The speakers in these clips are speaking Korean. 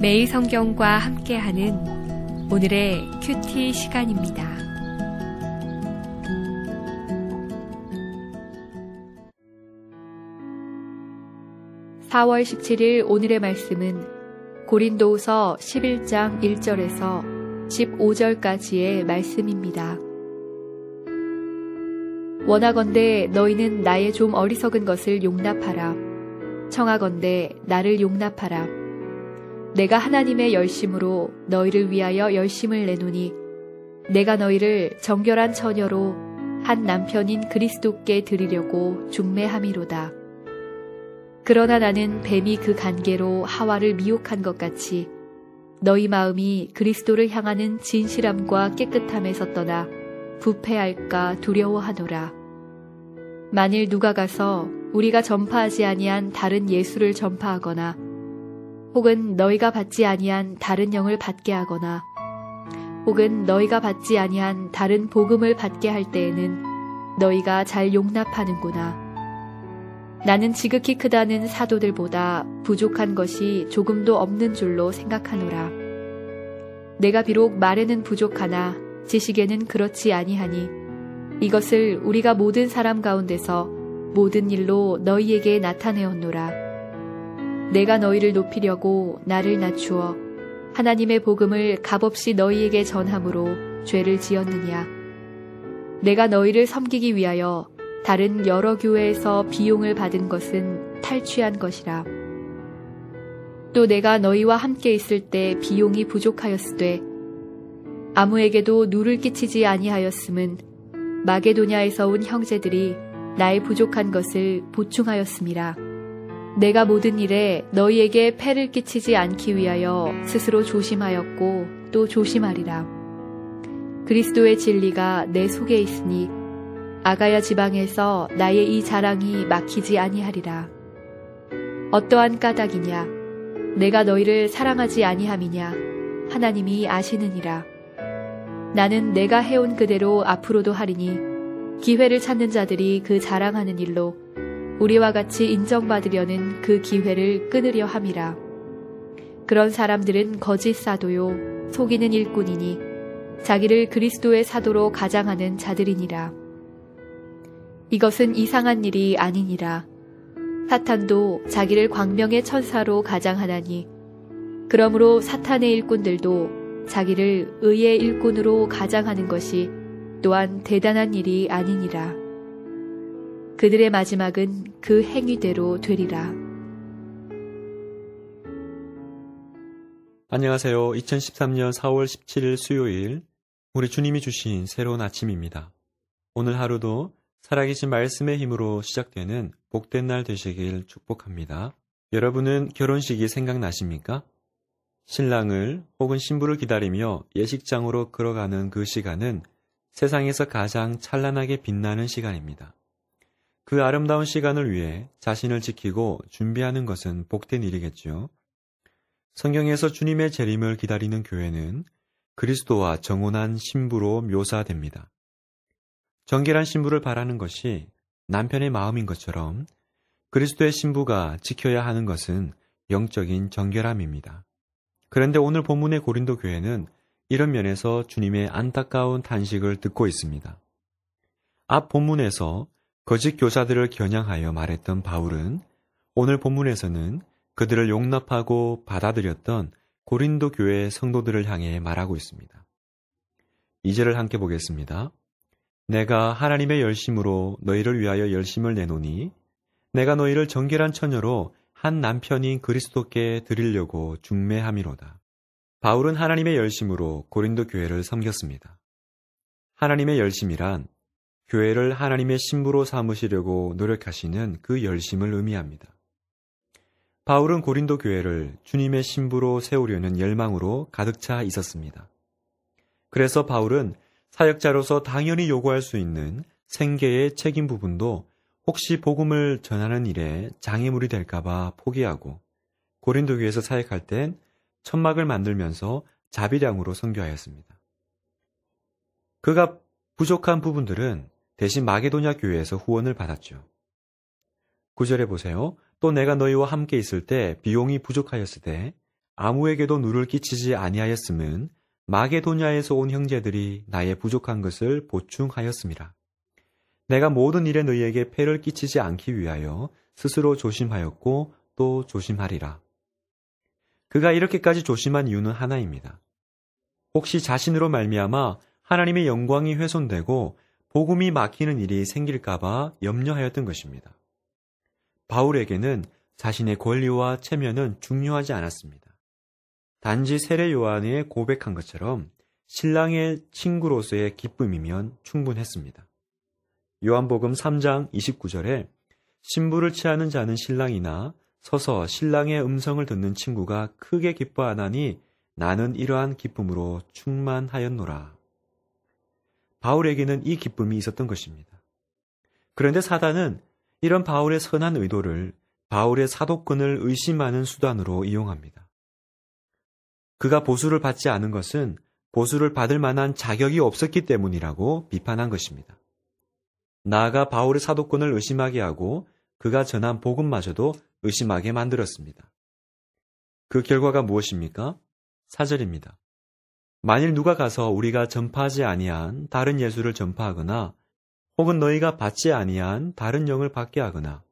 매일 성경과 함께하는 오늘의 큐티 시간입니다. (4월 17일) 오늘의 말씀은 고린도후서 11장 1절에서 15절까지의 말씀입니다. 원하건대 너희는 나의 좀 어리석은 것을 용납하라. 청하건대 나를 용납하라. 내가 하나님의 열심으로 너희를 위하여 열심을 내노니 내가 너희를 정결한 처녀로 한 남편인 그리스도께 드리려고 중매함이로다. 그러나 나는 뱀이 그 간계로 하와를 미혹한 것 같이 너희 마음이 그리스도를 향하는 진실함과 깨끗함에서 떠나 부패할까 두려워하노라. 만일 누가 가서 우리가 전파하지 아니한 다른 예수를 전파하거나 혹은 너희가 받지 아니한 다른 영을 받게 하거나 혹은 너희가 받지 아니한 다른 복음을 받게 할 때에는 너희가 잘 용납하는구나. 나는 지극히 크다는 사도들보다 부족한 것이 조금도 없는 줄로 생각하노라. 내가 비록 말에는 부족하나 지식에는 그렇지 아니하니 이것을 우리가 모든 사람 가운데서 모든 일로 너희에게 나타내었노라. 내가 너희를 높이려고 나를 낮추어 하나님의 복음을 값없이 너희에게 전함으로 죄를 지었느냐. 내가 너희를 섬기기 위하여 다른 여러 교회에서 비용을 받은 것은 탈취한 것이라. 또 내가 너희와 함께 있을 때 비용이 부족하였으되 아무에게도 누를 끼치지 아니하였음은 마게도냐에서 온 형제들이 나의 부족한 것을 보충하였음이라. 내가 모든 일에 너희에게 폐를 끼치지 않기 위하여 스스로 조심하였고 또 조심하리라. 그리스도의 진리가 내 속에 있으니 아가야 지방에서 나의 이 자랑이 막히지 아니하리라. 어떠한 까닭이냐? 내가 너희를 사랑하지 아니함이냐? 하나님이 아시느니라. 나는 내가 해온 그대로 앞으로도 하리니 기회를 찾는 자들이 그 자랑하는 일로 우리와 같이 인정받으려는 그 기회를 끊으려 함이라. 그런 사람들은 거짓 사도요 속이는 일꾼이니 자기를 그리스도의 사도로 가장하는 자들이니라. 이것은 이상한 일이 아니니라. 사탄도 자기를 광명의 천사로 가장하나니 그러므로 사탄의 일꾼들도 자기를 의의 일꾼으로 가장하는 것이 또한 대단한 일이 아니니라. 그들의 마지막은 그 행위대로 되리라. 안녕하세요. 2013년 4월 17일 수요일 우리 주님이 주신 새로운 아침입니다. 오늘 하루도 살아계신 말씀의 힘으로 시작되는 복된 날 되시길 축복합니다. 여러분은 결혼식이 생각나십니까? 신랑을 혹은 신부를 기다리며 예식장으로 걸어가는 그 시간은 세상에서 가장 찬란하게 빛나는 시간입니다. 그 아름다운 시간을 위해 자신을 지키고 준비하는 것은 복된 일이겠죠. 성경에서 주님의 재림을 기다리는 교회는 그리스도와 정혼한 신부로 묘사됩니다. 정결한 신부를 바라는 것이 남편의 마음인 것처럼 그리스도의 신부가 지켜야 하는 것은 영적인 정결함입니다. 그런데 오늘 본문의 고린도 교회는 이런 면에서 주님의 안타까운 탄식을 듣고 있습니다. 앞 본문에서 거짓 교사들을 겨냥하여 말했던 바울은 오늘 본문에서는 그들을 용납하고 받아들였던 고린도 교회 성도들을 향해 말하고 있습니다. 2절을 함께 보겠습니다. 내가 하나님의 열심으로 너희를 위하여 열심을 내노니 내가 너희를 정결한 처녀로 한 남편인 그리스도께 드리려고 중매함이로다. 바울은 하나님의 열심으로 고린도 교회를 섬겼습니다. 하나님의 열심이란 교회를 하나님의 신부로 삼으시려고 노력하시는 그 열심을 의미합니다. 바울은 고린도 교회를 주님의 신부로 세우려는 열망으로 가득 차 있었습니다. 그래서 바울은 사역자로서 당연히 요구할 수 있는 생계의 책임 부분도 혹시 복음을 전하는 일에 장애물이 될까봐 포기하고 고린도 교회에서 사역할 땐 천막을 만들면서 자비량으로 선교하였습니다. 그가 부족한 부분들은 대신 마게도냐 교회에서 후원을 받았죠. 9절에 보세요. 또 내가 너희와 함께 있을 때 비용이 부족하였으되 아무에게도 누를 끼치지 아니하였음은 마게도냐에서 온 형제들이 나의 부족한 것을 보충하였음이라. 내가 모든 일에 너희에게 폐를 끼치지 않기 위하여 스스로 조심하였고 또 조심하리라. 그가 이렇게까지 조심한 이유는 하나입니다. 혹시 자신으로 말미암아 하나님의 영광이 훼손되고 복음이 막히는 일이 생길까봐 염려하였던 것입니다. 바울에게는 자신의 권리와 체면은 중요하지 않았습니다. 단지 세례 요한이 고백한 것처럼 신랑의 친구로서의 기쁨이면 충분했습니다. 요한복음 3장 29절에 신부를 취하는 자는 신랑이나 서서 신랑의 음성을 듣는 친구가 크게 기뻐하나니 나는 이러한 기쁨으로 충만하였노라. 바울에게는 이 기쁨이 있었던 것입니다. 그런데 사단은 이런 바울의 선한 의도를 바울의 사도권을 의심하는 수단으로 이용합니다. 그가 보수를 받지 않은 것은 보수를 받을 만한 자격이 없었기 때문이라고 비판한 것입니다. 나아가 바울의 사도권을 의심하게 하고 그가 전한 복음마저도 의심하게 만들었습니다. 그 결과가 무엇입니까? 4절입니다. 만일 누가 가서 우리가 전파하지 아니한 다른 예수를 전파하거나 혹은 너희가 받지 아니한 다른 영을 받게 하거나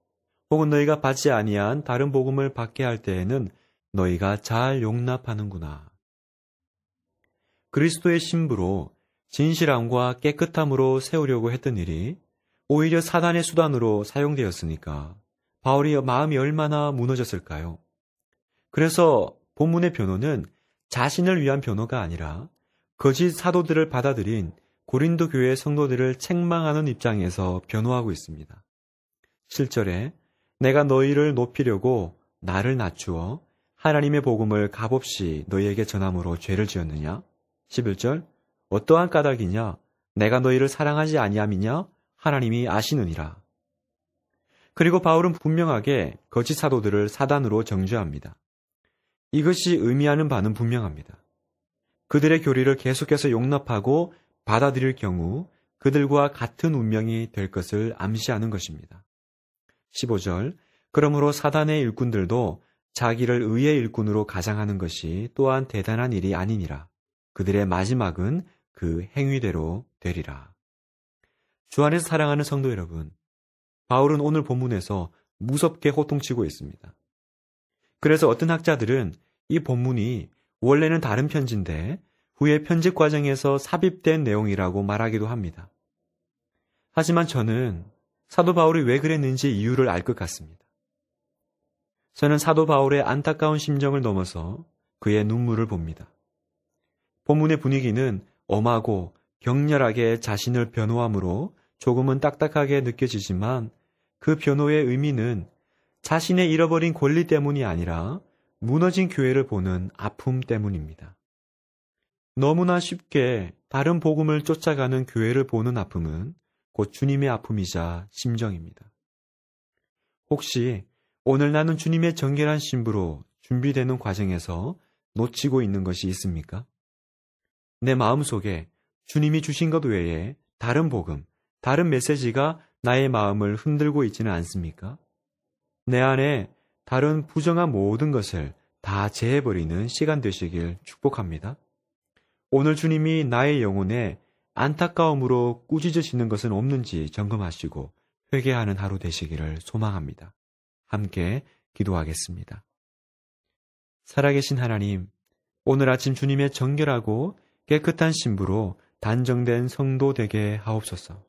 혹은 너희가 받지 아니한 다른 복음을 받게 할 때에는 너희가 잘 용납하는구나. 그리스도의 신부로 진실함과 깨끗함으로 세우려고 했던 일이 오히려 사단의 수단으로 사용되었으니까 바울이 마음이 얼마나 무너졌을까요? 그래서 본문의 변호는 자신을 위한 변호가 아니라 거짓 사도들을 받아들인 고린도 교회 성도들을 책망하는 입장에서 변호하고 있습니다. 7절에 내가 너희를 높이려고 나를 낮추어 하나님의 복음을 값없이 너희에게 전함으로 죄를 지었느냐? 11절 어떠한 까닭이냐? 내가 너희를 사랑하지 아니함이냐? 하나님이 아시느니라. 그리고 바울은 분명하게 거짓 사도들을 사단으로 정죄합니다. 이것이 의미하는 바는 분명합니다. 그들의 교리를 계속해서 용납하고 받아들일 경우 그들과 같은 운명이 될 것을 암시하는 것입니다. 15절 그러므로 사단의 일꾼들도 자기를 의의 일꾼으로 가장하는 것이 또한 대단한 일이 아니니라. 그들의 마지막은 그 행위대로 되리라. 주 안에서 사랑하는 성도 여러분, 바울은 오늘 본문에서 무섭게 호통치고 있습니다. 그래서 어떤 학자들은 이 본문이 원래는 다른 편지인데 후에 편집 과정에서 삽입된 내용이라고 말하기도 합니다. 하지만 저는 사도 바울이 왜 그랬는지 이유를 알 것 같습니다. 저는 사도 바울의 안타까운 심정을 넘어서 그의 눈물을 봅니다. 본문의 분위기는 엄하고 격렬하게 자신을 변호함으로 조금은 딱딱하게 느껴지지만 그 변호의 의미는 자신의 잃어버린 권리 때문이 아니라 무너진 교회를 보는 아픔 때문입니다. 너무나 쉽게 다른 복음을 쫓아가는 교회를 보는 아픔은 곧 주님의 아픔이자 심정입니다. 혹시 오늘 나는 주님의 정결한 신부로 준비되는 과정에서 놓치고 있는 것이 있습니까? 내 마음속에 주님이 주신 것 외에 다른 복음, 다른 메시지가 나의 마음을 흔들고 있지는 않습니까? 내 안에 다른 부정한 모든 것을 다 제해버리는 시간 되시길 축복합니다. 오늘 주님이 나의 영혼에 안타까움으로 꾸짖으시는 것은 없는지 점검하시고 회개하는 하루 되시기를 소망합니다. 함께 기도하겠습니다. 살아계신 하나님, 오늘 아침 주님의 정결하고 깨끗한 신부로 단정된 성도 되게 하옵소서.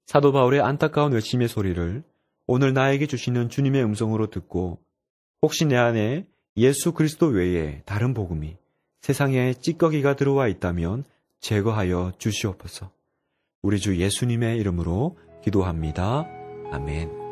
사도 바울의 안타까운 외침의 소리를 오늘 나에게 주시는 주님의 음성으로 듣고 혹시 내 안에 예수 그리스도 외에 다른 복음이 세상에 찌꺼기가 들어와 있다면 제거하여 주시옵소서. 우리 주 예수님의 이름으로 기도합니다. 아멘.